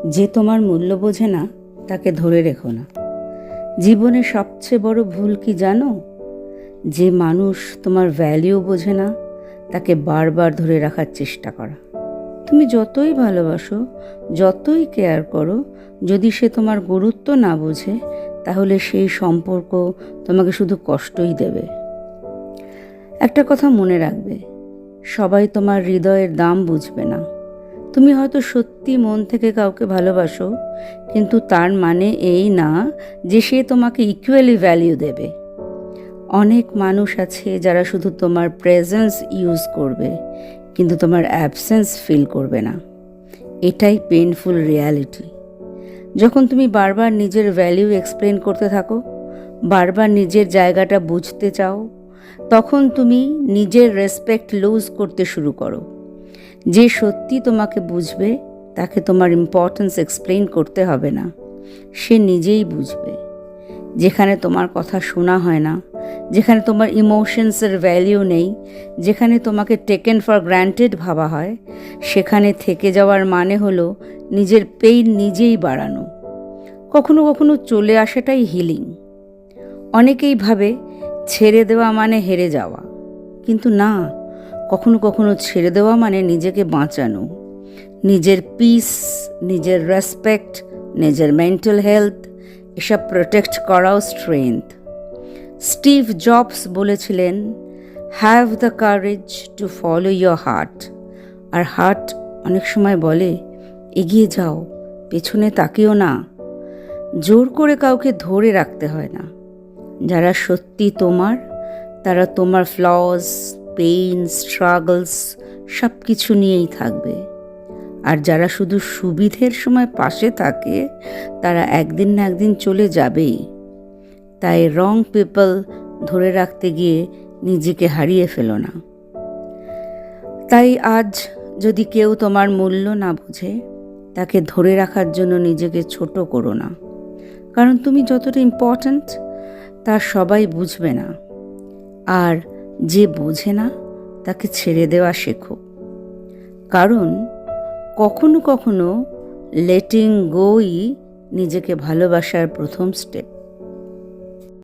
যে তোমার মূল্য বোঝে না তাকে ধরে রেখো না। জীবনে সবচেয়ে বড় ভুল কি জানো? যে মানুষ তোমার ভ্যালিউ বোঝে না তাকে বারবার ধরে রাখার চেষ্টা করা। তুমি যতই ভালোবাসো, যতই কেয়ার করো, যদি সে তোমার গুরুত্ব না বোঝে তাহলে সেই সম্পর্ক তোমাকে শুধু কষ্টই দেবে। একটা কথা মনে রাখবে, সবাই তোমার হৃদয়ের দাম বুঝবে না। তুমি হয়তো সত্যি মন থেকে কাউকে ভালোবাসো, কিন্তু তার মানে এই না যে সে তোমাকে ইকুয়ালি ভ্যালিউ দেবে। অনেক মানুষ আছে যারা শুধু তোমার প্রেজেন্স ইউজ করবে, কিন্তু তোমার অ্যাবসেন্স ফিল করবে না। এটাই পেইনফুল রিয়ালিটি। যখন তুমি বারবার নিজের ভ্যালিউ এক্সপ্লেন করতে থাকো, বারবার নিজের জায়গাটা বুঝতে চাও, তখন তুমি নিজের রেসপেক্ট লুজ করতে শুরু করো। যে সত্যি তোমাকে বুঝবে তাকে তোমার ইম্পর্টেন্স এক্সপ্লেন করতে হবে না, সে নিজেই বুঝবে। যেখানে তোমার কথা শোনা হয় না, যেখানে তোমার ইমোশনসের ভ্যালিউ নেই, যেখানে তোমাকে টেকেন ফর গ্র্যান্টেড ভাবা হয়, সেখানে থেকে যাওয়ার মানে হলো নিজের পেইন নিজেই বাড়ানো। কখনো কখনো চলে আসাটাই হিলিং। অনেকেই ভাবে ছেড়ে দেওয়া মানে হেরে যাওয়া, কিন্তু না, কখনো কখনো ছেড়ে দেওয়া মানে নিজেকে বাঁচানো। নিজের পিস, নিজের রেসপেক্ট, নিজের মেন্টাল হেলথ, এসব প্রোটেক্ট করাও স্ট্রেংথ। স্টিভ জবস বলেছিলেন, have the courage to follow your heart. আর হার্ট অনেক সময় বলে, এগিয়ে যাও, পেছনে তাকিও না। জোর করে কাউকে ধরে রাখতে হয় না। যারা সত্যি তোমার, তারা তোমার ফ্লস, পেইন, স্ট্রাগলস সব কিছু নিয়েই থাকবে। আর যারা শুধু সুবিধের সময় পাশে থাকে, তারা একদিন না একদিন চলে যাবেই। তাই রং পিপল ধরে রাখতে গিয়ে নিজেকে হারিয়ে ফেলো না। তাই আজ যদি কেউ তোমার মূল্য না বোঝে, তাকে ধরে রাখার জন্য নিজেকে ছোট করো না। কারণ তুমি যতটা ইম্পর্ট্যান্ট তা সবাই বুঝবে না। আর যে বোঝে না তাকে ছেড়ে দেওয়া শেখো। কারণ কখনো কখনো লেটিং গোই নিজেকে ভালোবাসার প্রথম স্টেপ।